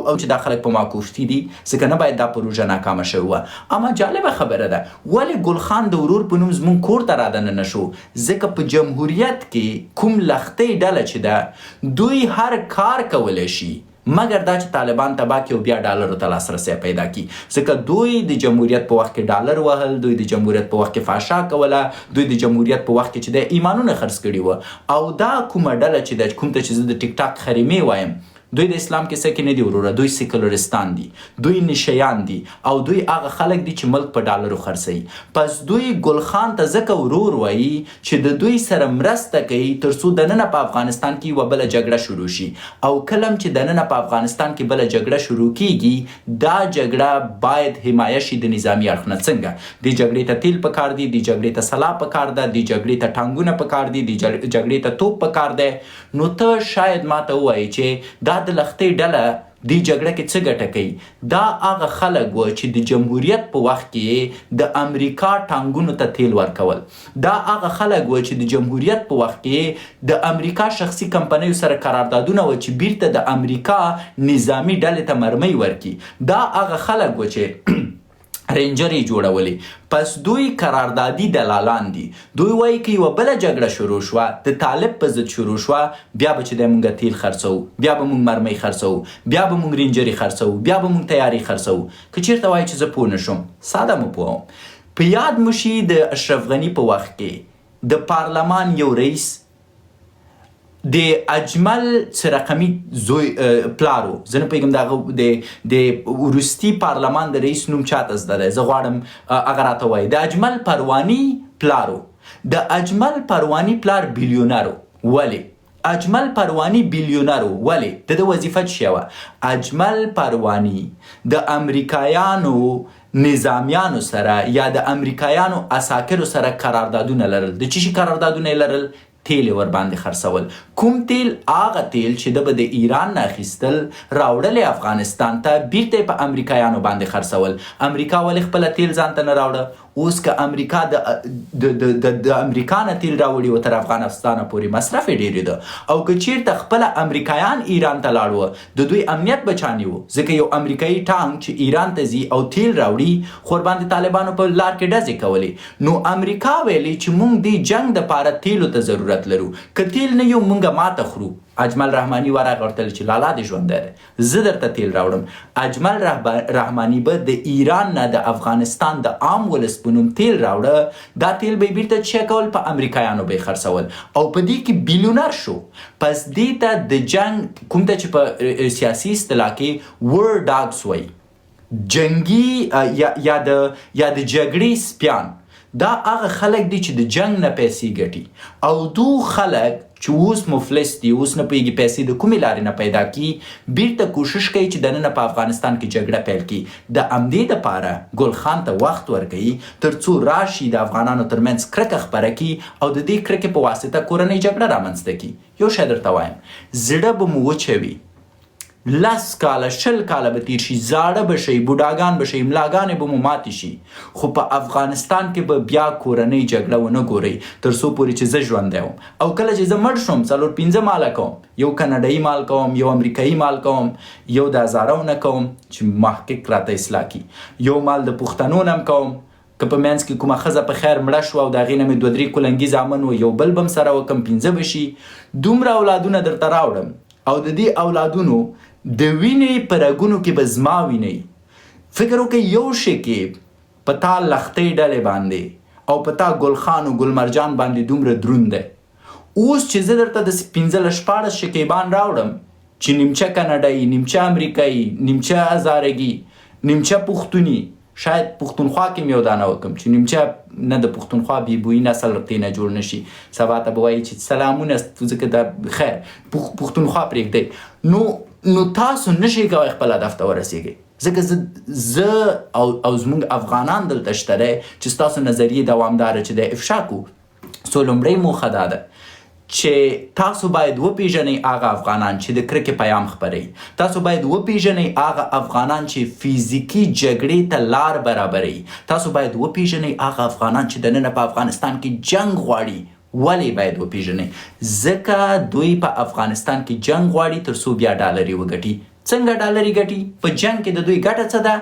او چې دا خلک په ماکوفتي دي ځکه نه باید دا پروژه ناکامه شوې وه. اما جالبه خبره ده ولې ګل خان د ورور په نوم زموږ کور ته رادننه شو؟ ځکه په جمهوریت کې کوم لښتۍ ډله چې ده دوی هر کار کولی شي مګر دا چې طالبان تباه کړي او بیا ډالرو ته لاسرسی پیدا کړي. ځکه دوی د جمهوریت په وخت کې ډالر وهل، دوی د جمهوریت په وخت کې فحشا کوله، دوی د جمهوریت په وخت کې چې د ایمانونه خرڅ کړي وه. او دا کومه ډله چې د کوم ته چې زه د ټیک ټاک خریمې وایم دوی د اسلام کې څه کې نه دي وروره، دوی سیکولرستان دي، دوی نشیان دي او دوی هغه خلک دي چې ملک په ډالرو خرڅوي. پس دوی ګل خان ته ځکه ورور وایي چې د دوی سره مرسته کوي تر څو دننه په افغانستان کې یوه بله جګړه شروع شي. او کله چې دننه په افغانستان کې بله جګړه شروع کیږي دا جګړه باید حمایه شي د نظامي اړخ نه. څنګه؟ دې جګړې ته تیل پکار دي، دې جګړې ته سلاح پکار ده، دې جګړې ته ټانګونه پکار دي، دې جګړې ته توپ پکار دی. نو ته شاید ماته ووایي چې دا د لښتۍ ډله دې جګړه کې څه ګټه کوي؟ دا هغه خلک وه چې د جمهوریت په وخت کې د امریکا ټانګونو ته تیل ورکول، دا هغه خلک وه چې د جمهوریت په وخت کې د امریکا شخصي کمپنیو سره قراردادونه وه چې بیرته د امریکا نظامی ډلې ته مرمۍ ورکړي، دا هغه خلک وه چې رینجرې جوړولې. پس دوی قراردادي دلالان دي. دوی وایي که یوه بله جګړه شروع شوه د طالب په ضد شروع شوه بیا به چې دی مونږ تیل خرڅوو، بیا به مونږ مرمۍ خرڅوو، بیا به مونږ رینجرې خرڅوو، بیا به مونږ تیاري خرڅوو. که چېرته وایي چې زه پوه نه شم ساده مو پوهوم. په یاد مو شي د اشرف غني په وخت کې د پارلمان یو رئیس د اجمل رقمي زوی پلارو، زه نه پوهېږم د هغه د وروستي پارلمان د رئیس نوم چاته زده دی، زه غواړم هغه راته وایي. د اجمل پرواني پلارو، د اجمل پرواني پلار بیلیونرو. ولې؟ اجمل پرواني بیلیونرو. ولې؟ د ده وظیفه څه شی وه؟ اجمل پرواني د امریکایانو نظامیانو سره یا د امریکایانو عساکرو سره قراردادونه لرل. د څه شي قراردادونه یې لرل؟ تیل ور باندې خرڅول. کوم تیل؟ هغه تیل چې د به د ایران نه اخیستل راوړل افغانستان ته بیرته په امریکایانو باندې خرڅول. امریکا ولې خپله تیل ځان ته نه راوړه؟ اوس که امریکا د امریکا نه تیل راوړي و تر افغانستانه پورې مصرف یې ډېرې ده. او که چیرته خپله امریکایان ایران ته لاړ د دوی امنیت به چا نیو؟ ځکه یو امریکایي ټانک چې ایران ته ځي او تیل راوړي خو ورباندې طالبانو په لار کې ډزې کولې. نو امریکا ویلي چې موږ دې جنګ دپاره تیلو ته ضرورت لرو، که تیل نه یو موږ ماته خورو. اجمل رحماني ورغه ورته چې لالا دې ژوندی دی زه درته تیل راوړم. اجمل رحماني به د ایران نه د افغانستان د عام ولس په نوم تیل راوړه، دا تیل به یې بیرته څه کول؟ په امریکایانو به یې خرڅول او په دې کې بیلیونر شو. پس دې ته د جنګ کوم ته چې په سیاسي اصطلاح کې ور ډاګس وایي، جنګي یا د جګړې سپیان، دا هغه خلک دي چې د جنګ نه پیسې ګټي. او دو خلک چې اوس مفلس دي، اوس نه پوهېږي پیسې د کومې لارې نه پیدا کړي، بیرته کوشش کوي چې دننه په افغانستان کې جګړه پیل کړي. د همدې دپاره ګل خان ته وخت ورکوي تر څو راشي د افغانانو ترمنځ کرکه خپره کړي او د دې کرکې په واسطه کورنۍ جګړه رامنځته کړي. یو شی درته وایم، زړه به مو وچوي، 10 کاله 20 کاله به تیر شي، زاړه به شئ، بوډاګان به شئ، ملاګانې به مو ماتې شي، خو په افغانستان کې به بیا کورنۍ جګړه ونه ګورئ تر څو پورې چې زه ژوندی وم. او کله چې زه مړ شم 4-5 ماله کوم، یو کنډایي مال کوم، یو امریکایي مال کوم، یو د هزارو نه کوم چې محقق راته اصلاح کړي، یو مال د پښتنو نه هم کوم که په منځ کې کومه ښځه په خیر مړه شوه او د هغې نه مې 2-3 کلنګي زامن و، یو بل به هم سره وکړم 15 به شي. دومره اولادونه درته راوړم او د دې اولادونو د وینې په رګونو کې به زما وینئ. فکر وکړئ یو شی کې په تا لښتۍ ډلې باندې او په تا ګل خان او ګل مرجان باندې دومره دروند دی. اوس چې زه درته د 15-14 شکیبان راوړم چې نیمچه کاناډایي، نیمچه امریکایي، نیمچه هزارګي، نیمچه پښتوني، شاید پښتونخوا کې مې یو دانه وکړم چې نیمچه نه د پښتونخوا بیبویي نسل ورته نه جوړ نه شي، سبا ته به وایي چې سلامونه ځکه د خیر پښتونخوا پرېږدئ. نو تاسو نشئ کوئ خپل هدف ته ورسیږئ، ځکه زه او زموږ افغانان دلته شته دی چې ستاسو نظریې دوامداره چې دی افشا کړو. سو لومړۍ موخه دا ده چې تاسو باید وپیژنئ هغه افغانان چې د کرکې پیام خپروي. تاسو باید وپیژنئ هغه افغانان چې فیزیکي جګړې ته لار برابروي. تاسو باید وپیژنئ هغه افغانان چې دننه په افغانستان کې جنګ غواړي. ولې باید وپیژنئ؟ ځکه دوی په افغانستان کې جنګ غواړي تر څو بیا ډالر یې وګټي. څنګه ډالري ګټي؟ په جنگ کې د دوی ګټه څه ده؟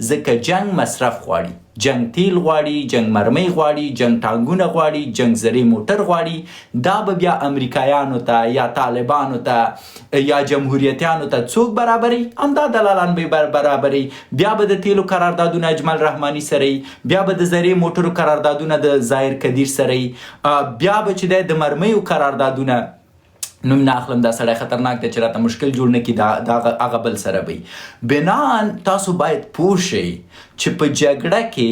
ځکه جنگ مصرف غواړي، جنگ تیل غواړي، جنگ مرمۍ غواړي، جنگ ټانګونه غواړي، جنگ زرې موټر غواړي. دا به بیا امریکایانو ته یا طالبانو ته یا جمهوریتیانو ته څوک برابري؟ همدا دلالان به برابري. بیا به د تیلو قراردادونه اجمل رحماني سره، بیا به د زرې موټرو قراردادونه د ظاهر قدیر سره، بیا به چې د مرمیو قراردادونه نوم نه اخلم، دا سړی خطرناک دی چې راته مشکل جوړ نه کړي، دا هغه بل سره وي. بنان تاسو باید پوه شئ چې په جګړه کې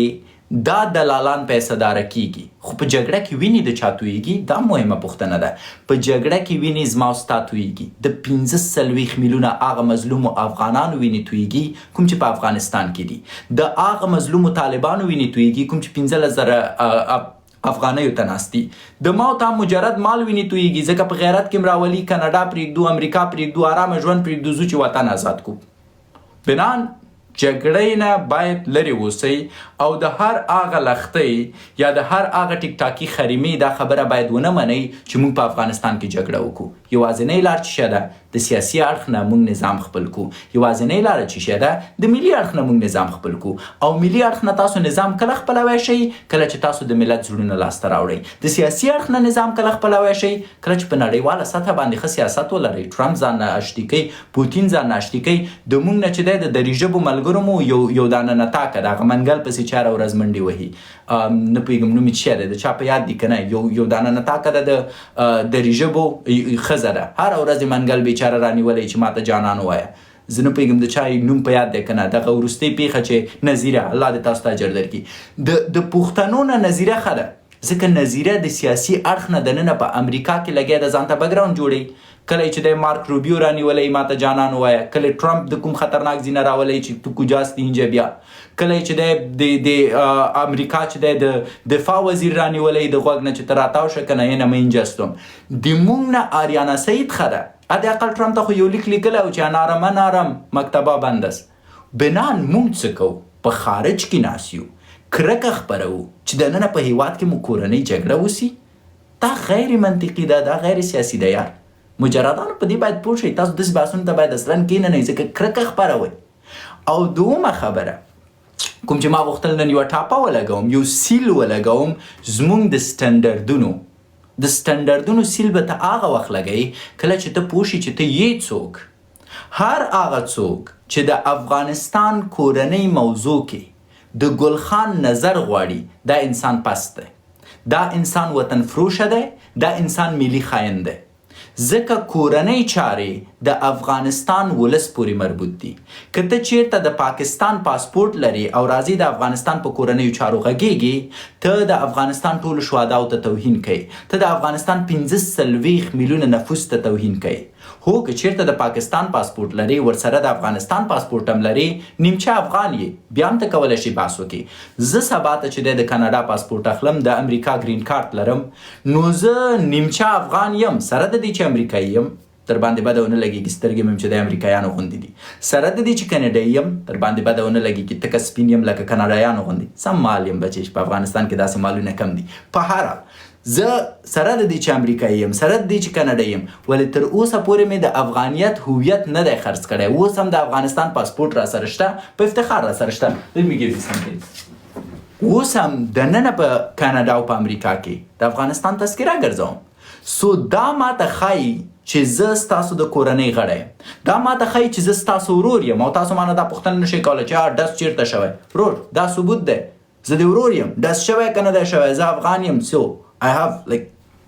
دا دلالان پیسه داره کیږي، خو په جګړه کې ویني د چا تویږي؟ دا مهمه پوښتنه ده. په جګړه کې ویني زما او ستا تویږي، د 45 میلیونه هغه مظلومو افغانانو ویني تویږي کوم چې په افغانستان کې دي، د هغه مظلومو طالبانو ویني تویږي کوم چې 15,000 افغانیو ته ناست دي، د ما او تا مجرد مال ویني تویږي ځکه په غیرت کې مراولي کاناډا پرېږدو، امریکا پرېږدو، آرامه ژوند پرېږدو، ځو چې وطن آزاد کړو. بنان جګړې نه باید لرې اوسئ او د هر هغه لښتۍ یا د هر هغه ټیک ټاکي خریمې دا خبره باید ونه منئ چې موږ په افغانستان کې جګړه وکړو. یوازینۍ لار چې شه ده د سیاسي اړخ نه موږ نظام خپل کړو، یوازینۍ لاره چې شه ده د ملي اړخ نه موږ نظام خپل کړو. او ملي اړخ نه تاسو نظام کله خپلوی شئ؟ کله چې تاسو د ملت زړونه لاسته راوړئ. د سیاسي اړخ نه نظام کله خپلوی شئ؟ کله چې په نړیواله سطحه باندې ښه سیاست ولرئ. ټرمپ ځان نه اشتي کوي، پوتین ځان نه اشتي کوي، د موږ نه چې دی د دري ژبو ملګرو مو یو دانه نتاکه د هغه منګل پسې چاره ورځ منډې وهي، نه پوهېږم نوم یې څه دی، د چا په یاد دي که نه، یو دانه نتاکه ده د دري ژبو ښځه ده، هره ورځ یې منګل بیچاره رانیولی چې ما ته جانان ووایه. زه نه پوهېږم د چا نوم په یاد دی که نه، دغه وروستۍ پیښه چې نظیره، الله دې تاسو ته اجر درکړي، د پښتنو نه نظیره ښه ده ځکه نظیره د سیاسي اړخ نه دننه په امریکا کې لګیا د ځان ته بګراونډ جوړوي. کله چې د مارک روبیو رانیولی ما ته جانان ووایه، کله ټرمپ د کوم خطرناک زینه راولی چې تو کجاست اینجا بیا، کله چې د امریکا چې د دفاع وزیر رانیولی د غوږ نه چې ته راتاو شه که نه ینه مه اینجاستم. د موږ نه آریانا سعید ښه ده، حداقل ټرمپ ته خو یو لیک لیکلی و چې نارمه نارم مکتبه بند است. بنان موږ څه کوو؟ په خارج کې ناست یو، کرکه خپروو چې دننه په هیواد کې مو کورنۍ جګړه وسي. دا غیر منطقي ده، دا غیر سیاسي ده. یار مجردانو په دې باید پوه شئ، تاسو داسې بحثونو ته باید اصلا کښېننئ ځکه کرکه خپروئ. او دومه خبره کوم چې ما غوښتل نن یوه ټاپه ولګوم، یو سیل ولګوم زموږ د سټنډردونو سیل به ته هغه وخت لګئ کله چې ته پوه شي چې ته یې څوک. هر هغه څوک چې د افغانستان کورنۍ موضوع کې د ګل خان نظر غواړي دا انسان پست دی، دا انسان وطن فروشه دی، دا انسان ملي خاین دی. ځکه کورنۍ چارې د افغانستان ولس پورې مربوط دي. که ته چیرته د پاکستان پاسپورت لري او راځي د افغانستان په کورنیو چارو غږیږي، ته د افغانستان ټولو شهداو ته توهین کوي، ته د افغانستان 45 میلیونه نفوس ته توهین کوي. هو که چیرته د پاکستان پاسپورت لري ورسره د افغانستان پاسپورت هم لري، نیمچه افغان یې، بیا هم ته کولی شي بحث وکړي. زه سبا ته چې د کاناډا پاسپورت اخلم، د امریکا ګرین کارت لرم، نو زه نیمچه افغان یم، سره د دې چې امریکایي یم، در باندې بده ونه لګېږي سترګې مې چې د امریکایانو غوندې دي، سره د دې چې کاناډایي یم، در باندې بده ونه لګېږي تکه سپین یم لکه کاناډایانو غوندې، سم مال یم بچې چې په افغانستان کې داسې مالونه کم دي. په هر حال زه سره د دې چې امریکایي یم، سره د دې چې کاناډایي یم، ولې تر اوسه پورې مې د افغانیت هویت نه دی خرڅ کړی. اوس هم د افغانستان پاسپورت را سره شته، په افتخار را سره شته. اوس هم دننه په کاناډا او په امریکا کې د افغانستان تذکره ګرځوم. سو دا ماته ښایي چې زه ستاسو د کورنۍ غړی یم، دا ماته ښایي چې زه ستاسو ورور یم او تاسو مانه دا پوښتنه نشئ کولی چې ډس چیرته شوی. ورور دا ثبوت دی، زه د ورور یم، ډس شوی که نه دی شوی، زه افغان یم. سو I have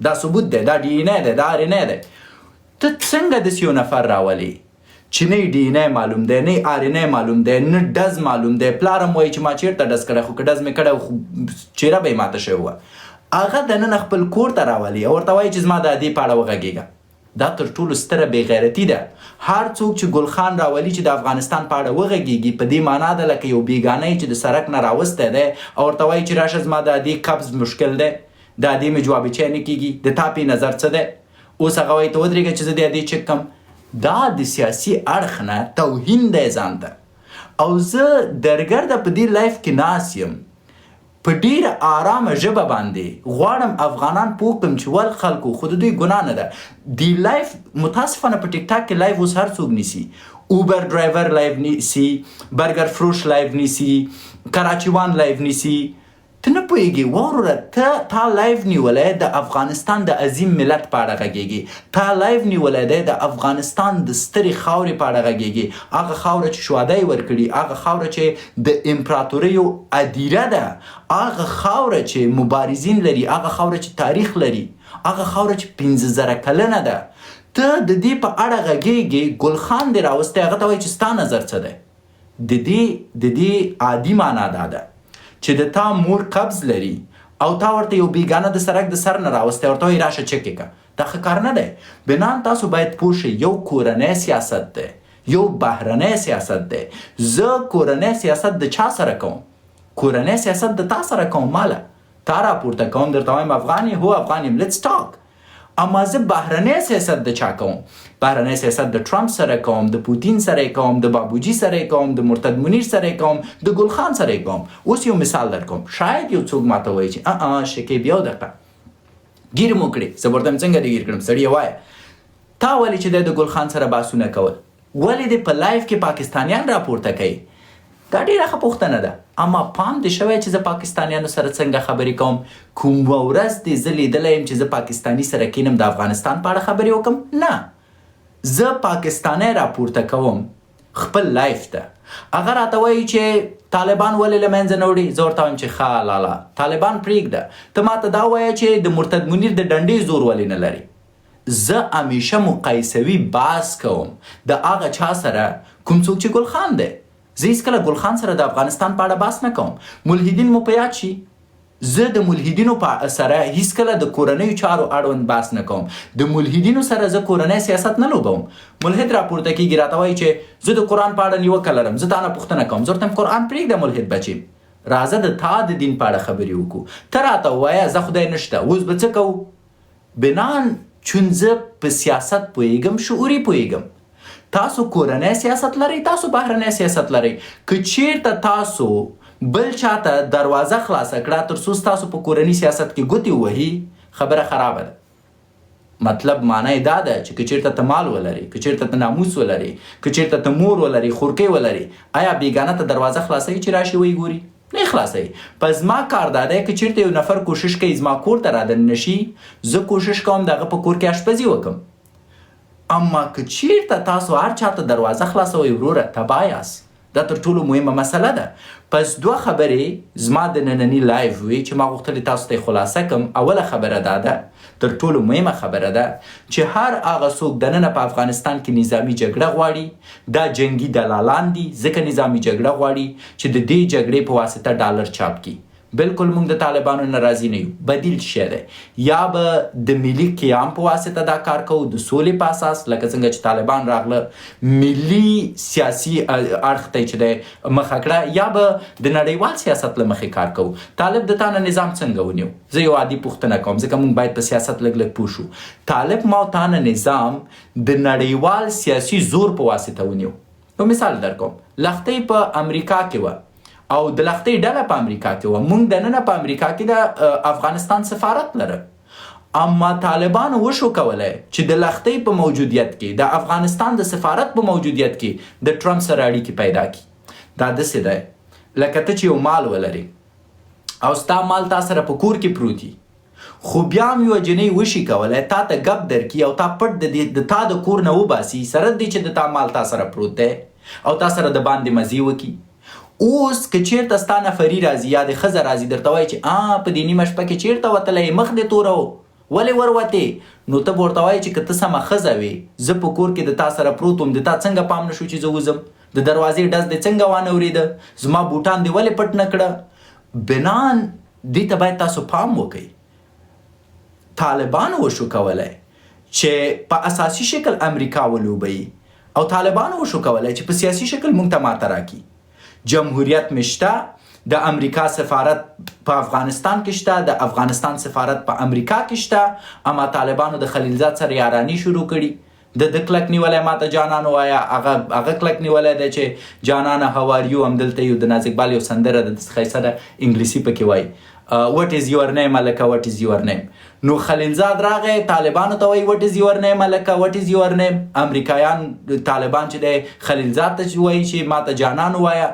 دا ثبوت دی، دا ډي ان اے دی، دا آر ان اے دی. ته څنګه داسې یو نفر راولې چې نه ډي ان اے معلوم دی، نه آر ان اے معلوم دی، نه ډز معلوم دی، پلار هم وایي چې ما چیرته ډز کړی، خو که ډز مې کړی خو چیرې به یې ماته شوې وه. هغه دننه خپل کور ته راولي او ورته وایي چې زما د ادې په اړه وغږېږه. دا تر ټولو ستره بېغیرتي ده. هر څوک چې ګل خان راولي چې د افغانستان په اړه وغږېږي، په دې معنا ده لکه یو بېګانه چې د سړک نه راوستی دی او ورته وایي چې راشه زما د ادې قبض مشکل دی، د ادې مې جوابچی نه کېږي، د تا پې نظر څه دی؟ اوس هغه وایي ته ودرېږه چې زه د ادې چک کم. دا د سیاسي اړخ نه توهین دی ځان ته. او زه درګرده په دې لایف کې ناست یم، په ډیره آرامه ژبه باندې غواړم افغانان پوه کړم چې ول خلکو خو د دوی ګناه نه ده. دی لایف متاسفانه په ټیک ټاک کې لایف اوس هر څوک نیسي. اوبر ډرایور لایو نیسي، برګر فروش لایو نیسي، کراچیوان لایو نیسي. ته نه پوهېږې وروره تا لایو نیولی د افغانستان د عظیم ملت په اړه غږېږي، تا لایو نیولی دی د افغانستان د سترې خاورې په اړه غږېږي، هغه خاوره چې شهدا یې ورکړي، هغه خاوره چې د امپراتوریو ادیره ده، هغه خاوره چې مبارزین لري، هغه خاوره چې تاریخ لري، هغه خاوره چې 15,000 کلنه ده. ته د دې په اړه غږېږې، ګل خان دې راوستی، هغه ته وایي چې ستا نظر څه دی؟ د دې عادي معنا دا ده چې د تا مور قبض لري او تا ورته یو بیګانه د سرک د سر نه راوستی، ورته وایي راشه چک یې کړه. دا ښه کار نه دی. بنان تاسو باید پوه شئ یو کورنی سیاست دی، یو بهرنی سیاست دی. زه کورنی سیاست د چا سره کوم؟ کورنی سیاست د تا سره کوم. ماله تا راپورته کوم، درته وایم افغان یې؟ هو افغان یم، لیټس ټاک. اما زه بهرنی سیاست د چا کوم؟ بهرنی سیاست د ټرمپ سره کوم، د پوتین سره کوم، د بابوجي سره کوم، د مرتد منیر سره کوم، د ګل خان سره کوم. اوس یو مثال در کوم. شاید یو څوک ماته وایي چې شکیب یو دقیقه ګیر مو کړې. زه ورته څنګه دې ګیر کړم؟ سړیه وایه تا ولې چې د ګل خان سره بحثونه کول، ولې دې په لایف کې پاکستانیان راپورته کوي؟ دا ډېره ښه پوښتنه ده. اما پام دې شوی چې زه پاکستانیانو سره څنګه خبرې کوم؟ کومه ورځ دې زه لیدلی یم چې زه پاکستاني سره کینم د افغانستان په اړه خبرې وکړم؟ نه، زه پاکستانی راپورته کوم خپل لایف ته. هغه راته وایي چې طالبان ولې له منځه نه وړي؟ زه ورته وایم چې ښه لالا طالبان پرېږده، ته ماته دا وایه چې د مرتد منیر د ډنډې زور ولې نه لري. زه همیشه مقایسوي بحث کوم د هغه چا سره کوم څوک چې ګل خان دی. زه هیڅکله ګل خان سره د افغانستان په اړه بحث نه کوم. ملحدین مو په یاد شي، زه د ملحدینو سره هیڅکله د کورنیو چارو اړوند بحث نه کوم. د ملحدینو سره زه کورنی سیاست نه لوبوم. ملحد راپورته کېږي راته وایي چې زه د قرآن په اړه نیوکه لرم، زه تا نه پوښتنه کوم. زه ورته وایم قرآن پرېږده ملحد بچي، راځه د تا د دین په اړه خبرې وکړو. ته راته ووایه زه خدای نشته، اوس به څه کوو؟ بنان چون زه په سیاست پوهېږم، شعوري پوهېږم. تاسو کورنی سیاست لرئ، تاسو بهرنی سیاست لرئ. که چیرته تاسو بل چاته دروازه خلاصه کړه تر څو ستاسو په کورني سیاست کې ګوتې ووهي، خبره خرابه ده. مطلب معنی دا ده چې که چیرته ته مال ولري، که چیرته ته ناموس ولري، که چیرته ته مور ولري، خورکۍ ولري، آیا بیګانه ته دروازه خلاصوي چې راشي وی ګوري؟ نه خلاصوي. پس زما کار دا دی که چیرته یو نفر کوشش کوي زما کور ته رادننه شي، زه کوشش کوم د هغه په کور کې اشپزي وکړم. اما که چیرته تاسو هر چاته دروازه خلاصوئ وروره تباه یاست. دا تر ټولو مهمه مسله ده. پس دوه خبرې زما د ننني لایف وي چې ما غوښتلې تاسو ته خلاصه کړم. اوله خبره دا ده، تر ټولو مهمه خبره ده چې هر هغه څوک دننه په افغانستان کې نظامي جګړه غواړي، دا جنگي دلالان دي. ځکه نظامي جګړه غواړي چې د دې جګړې په واسطه ډالر چاپ کړي. بالکل موږ د طالبانو نه راضي نه یو. بدیل شی دی، یا به د ملي قیام په واسطه دا کار کوو د سولې په اساس، لکه څنګه چې طالبان راغله ملي سیاسي اړخ ته چې دی مخه کړه، یا به د نړیوال سیاست له مخې کار کوو. طالب د تا نه نظام څنګه ونیو؟ زه یو عادي پوښتنه کوم ځکه موږ باید په سیاست لږ لږ پوه شو. طالب ما او تا نه نظام د نړیوال سیاسي زور په واسطه ونیو. یو مثال در کوم. لښتۍ په امریکا کې وه او د لښتۍ ډله په امریکا کې وه. موږ دننه په امریکا کې د افغانستان سفارت لرو. اما طالبانو وشو کولی چې د لښتۍ په موجودیت کې، د افغانستان د سفارت په موجودیت کې د ټرمپ سره اړیکې پیدا کړي. دا داسې دی لکه ته چې یو مال ولري او ستا مال تا سره په کور کې پروت وي، خو بیا هم یوه جنۍ وشي کولی تا ته ګپ درکړي او تا پټ د تا د کور نه وباسي، سره دې چې د تا مال تا سره پروت دی او تا سره د باندې مزې وکړي. اوس که چیرته ستا نفري راځي یا د ښځه راځي درته وایي چې په دې نیمه شپه کې چیرته وتلی، مخ دې توره و، ولې وروتې؟ نو ته به ورته وایي چې که ته سمه ښځه وې، زه په کور کې د تا سره پروت وم، د تا څنګه پام نه شو چې زه وځم؟ د دروازې ډز دې څنګه وانه اورېده؟ زما بوټان دې ولې پټ نه کړه؟ بنان دې ته باید تاسو پام وکئ. طالبانو وشو کولی چې په اساسي شکل امریکا ولوبوي، او طالبانو وشو کولی چې په سیاسي شکل موږ ته ماته راکړي. جمهوریت مشته، د امریکا سفارت په افغانستان کې شته، د افغانستان سفارت په امریکا کې شته. اما طالبانو د خلیلزاد سره یاراني شروع کړي. د کلک نیولی ماته جانانو وایه، هغه کلک نیولی دی چې جانانه هاو آر یو، همدلته یو د نازک بال یو سندره ده ښایسته ده، انګلیسي پکې وایي. what is your name الکه what is your name. نو خلیلزاد راغی طالبانو ته وایي what is your name الکه what is your name. امریکایان طالبان چې دی خلیلزاد ته وایي چې ما ته جانان ووایه.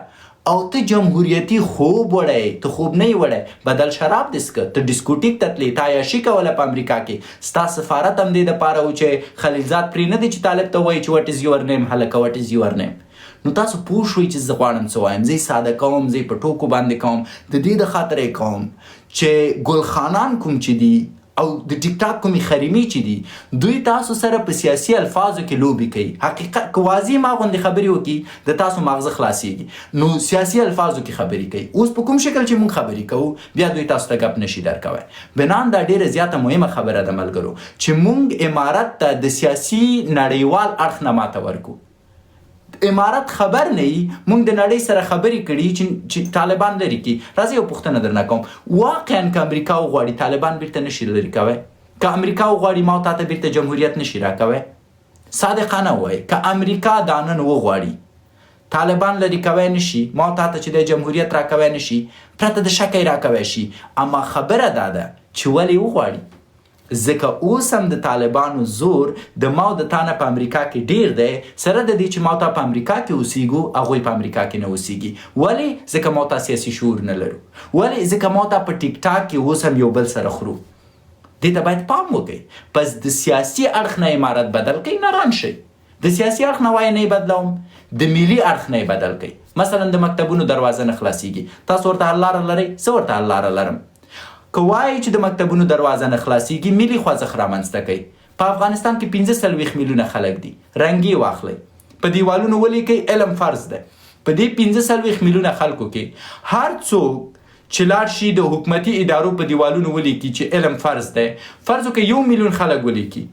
او ته جمهوریتي خوب وړی، ته خوب نه یې وړی، بدل شراب دې څښه، ته ډیسکوټیک ته تلې، تا عیاشي کوله په امریکا کې، ستا سفارت هم دې دپاره و چې خلیلزاد پرې نه دی چې طالب ته وایي چې what is your name هلکه what is your name. نو تاسو پوه شوئ چې زه غواړم څه وایم. زه یې ساده کوم، زه یې په ټوکو باندې کوم، د دې د خاطر یې کوم چې ګلخانان کوم چې دي او د ټیک ټاک کومې خریمې چې دي دوی تاسو سره په سیاسي الفاظو کې لوبې کوي. حقیقت که واضح ما غوندې خبرې وکړي د تاسو مغزه خلاصیږي. نو سیاسي الفاظو کې خبرې کوي. اوس په کوم شکل چې موږ خبرې کوو بیا دوی تاسو ته ګپ نشي درکوی. بنان دا ډیره زیاته مهمه خبره ده ملګرو چې موږ امارت ته د سیاسي نړیوال اړخ نه ماته ورکو. امارت خبر نه وي موږ د نړۍ سره خبرې کړي چې طالبان لري کړي. راځئ یو پوښتنه درنه کوم، واقعا که امریکا وغواړي طالبان بیرته نشي لرې کوی؟ که امریکا وغواړي ما او تا ته بیرته جمهوریت نشي راکوی؟ صادقانه ووایئ که امریکا دا نن وغواړي طالبان لرې کوی نشي، ما او تا ته چې دی جمهوریت راکوی نشي، پرته د شکه یې راکوی شي. اما خبره دا ده چې ولې وغواړي؟ ځکه اوس هم د طالبانو زور د ما او د تا نه په امریکا کې ډیر دی، سره د دې چې ما او تا په امریکا کې اوسیږو هغوی په امریکا کې نه اوسیږي. ولې؟ ځکه ما او تا سیاسي شعور نه لرو. ولې؟ ځکه ما او تا په ټیک ټاک کې اوس هم یو بل سره خورو. دې ته باید پام وکړئ. پس د سیاسي اړخ نه امارت بدل کړئ، نه ران شئ. د سیاسي اړخ نه وایي نه یې بدلوم، د ملي اړخ نه یې بدل کړئ. مثلا د مکتبونو دروازه نه خلاصیږي، تاسو ورته حل لاره لرئ، زه ورته حل لاره لرم. که وایي چې د مکتبونو دروازه نه خلاصیږي ملي خوځښت رامنځته کوي. په افغانستان کې 45 میلیونه خلک دي، رنګي واخلئ، په دیوالونو ولیکئ علم فرض ده. په دې 45 میلیونه خلکو کې هر څوک چې لاړ شي د حکومتي ادارو په دیوالونو ولیکي چې علم فرض ده، فرض وکړئ 1 میلیون خلک ولیکي،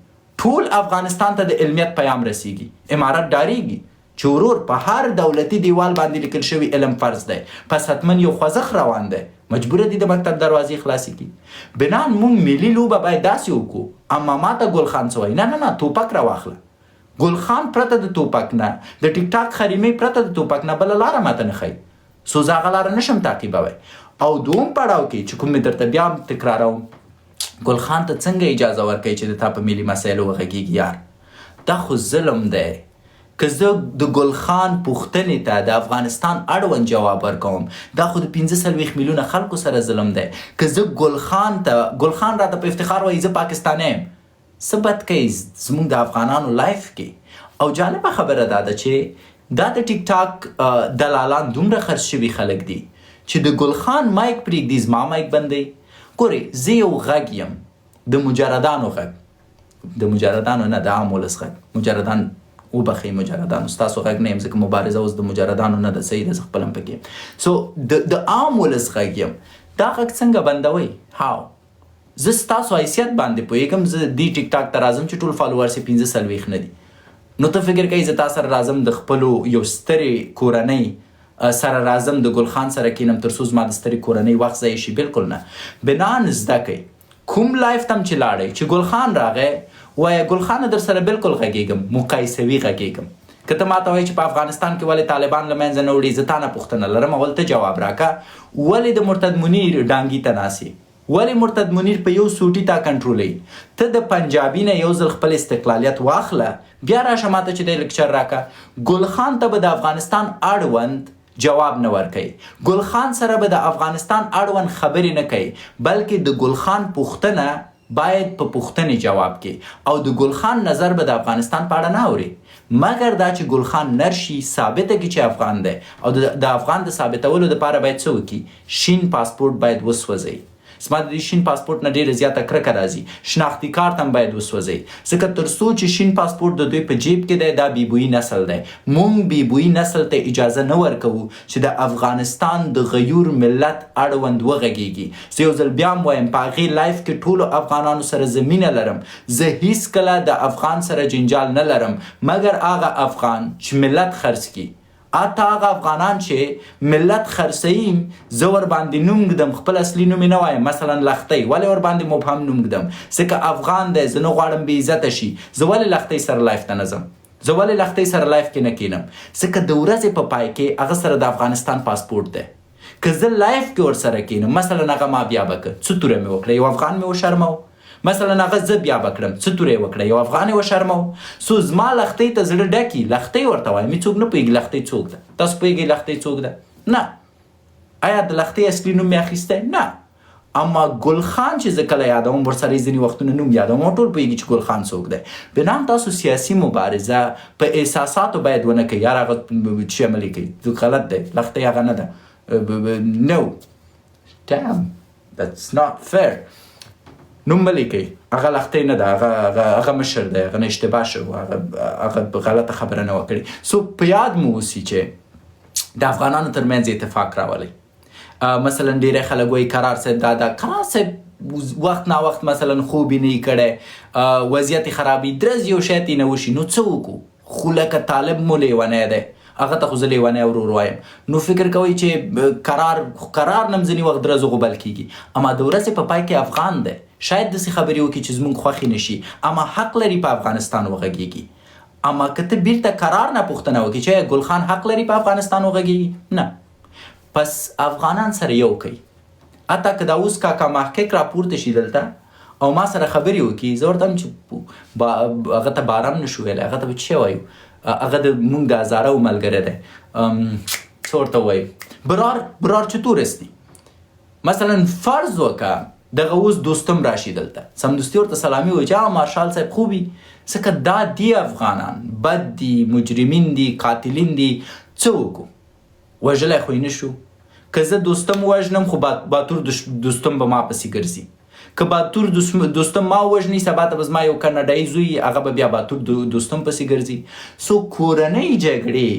ټول افغانستان ته د علمیت پیام رسیږي. امارت ډاریږي چې ورور په هر دولتي دیوال باندې لیکل شوی علم فرض دی، پس حتما یو خوځښت روان دی، مجبوره دي د مکتب دروازې خلاصې کړي. بنان موږ ملي لوبه باید داسې وکړو. اما ما ته ګلخان څه وایي؟ نه توپک راواخله. ګلخان پرته د توپک نه، د ټیک ټاک خریمې پرته د توپک نه بله لاره ماته نه ښایي. سو زه هغه لاره نشم تعقیبوی. او دوم پړاو کې چې کوم مې درته بیا تکراروم، ګلخان ته څنګه اجازه ورکوي چې د تا په ملي مسایلو وغږیږي؟ یار دا خو ظلم دی. که زه د ګلخان پوښتنې ته د افغانستان اړوند جواب ورکوم دا خو د 45 میلیونه خلکو سره ظلم دی. که زه ګلخان راته په افتخار وایي زه پاکستانی یم، څه بد کوي زموږ د افغانانو لایف کې. او جالبه خبره دا ده چې دا د ټیک ټاک دلالان دومره خرڅ شوي خلک دي چې د ګلخان مایک پرېږدي زما مایک بندوي. ګورئ زه یو غږ یم، د مجردانو غږ، د مجردانو نه د عام ولس غږ. مجردان وبخښئ مجردانو، ستاسو غږ نه یم ځکه مبارزه اوس د مجردانو نه ده، صحیح ده، زه خپل هم پکې یم. سو د عام ولس غږ یم. دا غږ څنګه بندوئ؟ هاو؟ زه ستاسو حیثیت باندې پوهېږم، زه دې ټیک ټاک ته راځم چې ټول فالوورس یې 45 نه دي. نو ته فکر کوي زه تا سره راځم د خپلو یو سترې کورنۍ سره راځم د ګلخان سره کینم تر څو زما د سترې کورنۍ وخت ضایع شي؟ بالکل نه. بنان زده کوئ. کوم لایف تم چې لاړئ چې ګلخان راغی وایه ګلخانه در سره بالکل غږېږم، مقایسوي غږېږم. که ته ماته وایي چې په افغانستان کې ولې طالبان له منځه نه وړي، زه تا نه پوښتنه لرم، اول ته جواب راکړه. ولې د مرتد منیر ډانګي ته ناست یې؟ ولې مرتد منیر په یو سوټي تا کنټرولوي؟ ته د پنجابي نه یو ځل خپل استقلالیت واخله، بیا راشه ماته چې دی لیکچر راکړه. ګلخان ته به د افغانستان اړوند جواب نه ورکوي. ګلخان سره به د افغانستان اړوند خبرې نه کوي، بلکې د ګلخان پوښتنه باید په پوښتنې جواب کې، او د ګلخان نظر به د افغانستان په اړه نه اوري، مګر دا چې ګلخان نرشي ثابته کړي چې افغان دی، او د افغان د ثابتولو دپاره باید څه وکړي؟ شین پاسپورټ باید وسوځوي. زما د دې شین پاسپورټ نه ډېره زیاته کرکه راځي. شناختي کارت هم باید وسوځوي، ځکه تر څو چې شین پاسپورټ د دوی په جیب کې دی دا بیبویي نسل دی. موږ بیبویي نسل ته اجازه نه ورکوو چې د افغانستان د غیور ملت اړوند وغږیږي. زه یو ځل بیا هم وایم په هغې لایف کې ټولو افغانانو سره زه مینه لرم. زه هیڅکله د افغان سره جنجال نه لرم، مګر هغه افغان چې ملت خرڅ کړي، اته هغه افغانان چې ملت خرڅوي زه ورباندې نوم ږدم، خپل اصلي نوم یې نه وایم. مثلا لښتۍ ولې ورباندې مبهم نوم ږدم؟ ځکه افغان دی، زه نه غواړم بې عزته شي. زه ولې لښتۍ سره لایف ته نه ځم؟ زه ولې لښتۍ سره لایف کې نه کینم؟ ځکه د ورځې په پای کې هغه سره د افغانستان پاسپورټ دی. که زه لایف کې ورسره کینم مثلا هغه ما بیا به که څه توره مې وکړه یو افغان مې وشرمو مثلا هغه زه بیا به کړم څه توره یې وکړه یو افغان یې وشرمو سو زما لښتۍ ته زړه ډکي لښتۍ ورته وایم څوک نه پوهېږي لښتۍ څوک ده تاسو پوهېږئ لښتۍ څوک ده نه آیا د لښتۍ اصلي نوم مې اخیستی نه اما ګل خان چې زه کله یادوم ورسره یې ځینې وختونه نوم یادوم او ټول پوهېږي چې ګل خان څوک دی بنام تاسو سیاسي مبارزه په احساساتو باید ونه کوئ یار هغه چې عملي کوي غلط دی لښتۍ هغه نه ده نو damn that's not fair نوم مه لیکئ هغه لښتۍ نه ده هغه مشر دی هغه نه اشتباه شو هغه غلطه خبره نه وکړي سو په یاد مو اوسي چې د افغانانو ترمنځ اتفاق راولئ مثلا ډیری خلک وایي قرار صاحب دا قرار صاحب وخت نا وخت مثلا خوب یې نه کړی وضعیت خرابي درز یو شی ته نه وشي نو څه وکړو خو لکه طالب مو لیونی دی هغه ته خو زه لیونی ورور وایم نو فکر کوئ چې قرار نم ځینې وخت درز غوبل کیږي اما د ورځې په پای کې افغان دی شاید داسې خبرې وکړي چې زموږ خوښې نشي اما حق لري په افغانستان وغږیږي اما که ته بیرته قرار نه پوښتنه وکړي چې ګل خان حق لري په افغانستان وغږیږي نه پس افغانان سره یو کوي حتی که دا اوس کاکا محقق راپورته شي دلته او ما سره خبرې وکړي زه ورته چې هغه ته بارم نشو ویلی هغه ته به څه وایو هغه د مونږ د هزاره و ملګری دی څه ورته وایو برار چطور استی مثلا فرض وکړه دغه اوس دوستم راشي دلته سمدستي ورته سلامي وایي چې مارشال صاحب خوبي ځکه دا دی افغانان بد دي مجرمین دي قاتلین دي څه وکړو وژلی خو یې نه شو که زه دوستم وژنم خو باتور دوستم به ما پسې ګرځي که باتور دوستم ما وژني سبا ته به زما یو کاناډایي زوی هغه به بیا باتور دوستم پسې ګرځي سو کورنۍ جګړې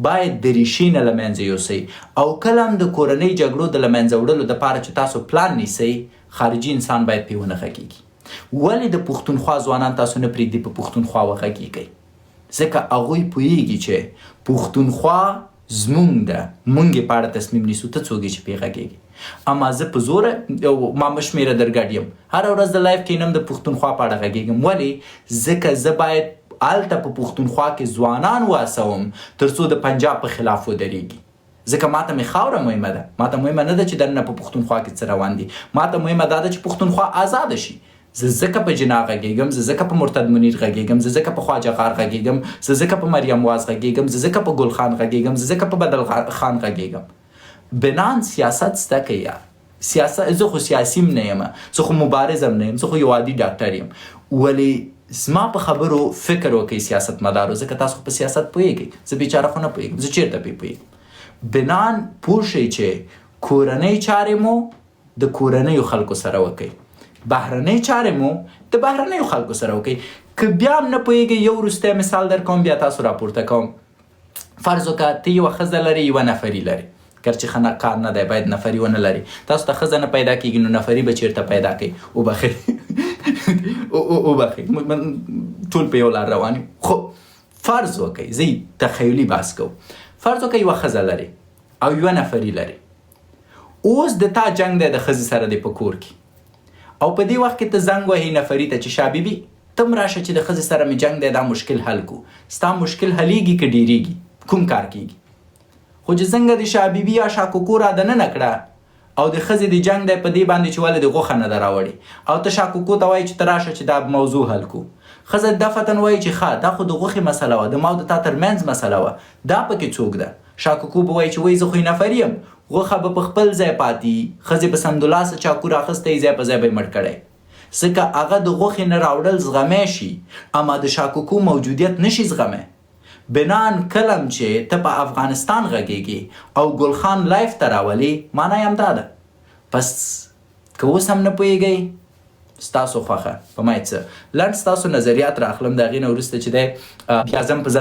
باید د ریښې نه له منځه یوسئ او کله هم د کورنۍ جګړو د له منځه وړلو دپاره چې تاسو پلان نیسئ خارجي انسان باید پرې ونه غږیږي ولې د پښتونخوا ځوانان تاسو نه پرېږدي په پښتونخوا وغږیږئ ځکه هغوی پوهېږي چې پښتونخوا زمونږ ده مونږ یې په اړه تصمیم نیسو ته څوک یې چې پرې غږېږي اما زه په زوره ما مه شمېره درګډ یم هره ورځ د لایف کینم د پښتونخوا په اړه غږېږم ولې ځکه زه باید هلته په پښتونخوا کې ځوانان واسوم تر څو د پنجاب په خلاف ودرېږي ځکه ماته مې خاوره مهمه ده ماته مهمه نه ده چې دننه په پښتونخوا کې څه روان دي ماته مهمه دا ده چې پښتونخوا آزاده شي زه ځکه په جنا غږېږم زه ځکه په مرتد منیر غږېږم زه ځکه په خواجه غار غږېږم زه ځکه په مریم واز غږېږم زه ځکه په ګل خان غږېږم زه ځکه په بدل خان غږېږم بنان سیاست زده کوي یار سیاست زه خو سیاسي م نه یم زه خو مبارز هم نه یم زه خو یو عادي ډاکټر یم ولې زما په خبرو فکر وکړئ سیاستمدارو ځکه تاسو په سیاست پوهېږئ زه بیچاره خو نه پوهېږم زه چېرته پرې پوهېږم بنان پوه شئ چې کورنۍ چارې مو د کورنیو خلکو سره وکئ بهرنۍ چارې مو د بهرنیو خلکو سره وکړئ که بیا هم نه پوهېږئ یو وروستی مثال در کوم بیا تاسو راپورته کوم فرض وکړه ته یوه ښځه لرې یوه نفري لرې ګرچې ښه کار نه دی باید نفري ونه لري تاسو ته ښځه نه پیدا کېږي نو نفري به چېرته پیدا کوي وبخئ وبخئ ټول په یو لار روان یو خو فرض وکړئ زه تخیلي بحث کوم فرض وکړئ یوه ښځه لرې او یوه نفري لرې اوس د تا جنګ دی د ښځې سره دی په کور کې او په دې وخت کې ته زنګ وهې نفري ته چې شابیبي ته م راشه چې د ښځې سره مې جنګ دی دا مشکل حل کو ستا مشکل حلیږي که ډېرېږي کوم کار کېږي خو چې څنګه د شابیبي یا شاکوکو را دننه کړه او د ښځې د جنګ دی په دې باندې چې ولې د غوښه نه ده راوړې او ته شاکوکو ته وایي چې ته راشه چې دا موضوع حل کو ښځه دفتن وایي چې ښه دا خو د غوښې مسله وه د ما او د تا ترمنځ مسله وه دا پکې څوک ده شاکوکو به وایي چې وایي زه خو یې نفري یم غوښه به په خپل ځای پاتې ښځې به سمدلاسه چاقو راخیستی ځای په ځای به یې مړ کړی ځکه هغه د غوښې نه راوړل زغمی شي اما د شاکوکو موجودیت نشي زغمی بنان کلم چې ته په افغانستان غږېږي او ګل خان لایف ته راولي معنا یې همدا ده پس که اوس هم نه پوهېږئ ستاسو خوښه په ما څه لنډ ستاسو نظریات راخلم د هغې نه وروسته چې دی بیا ځم په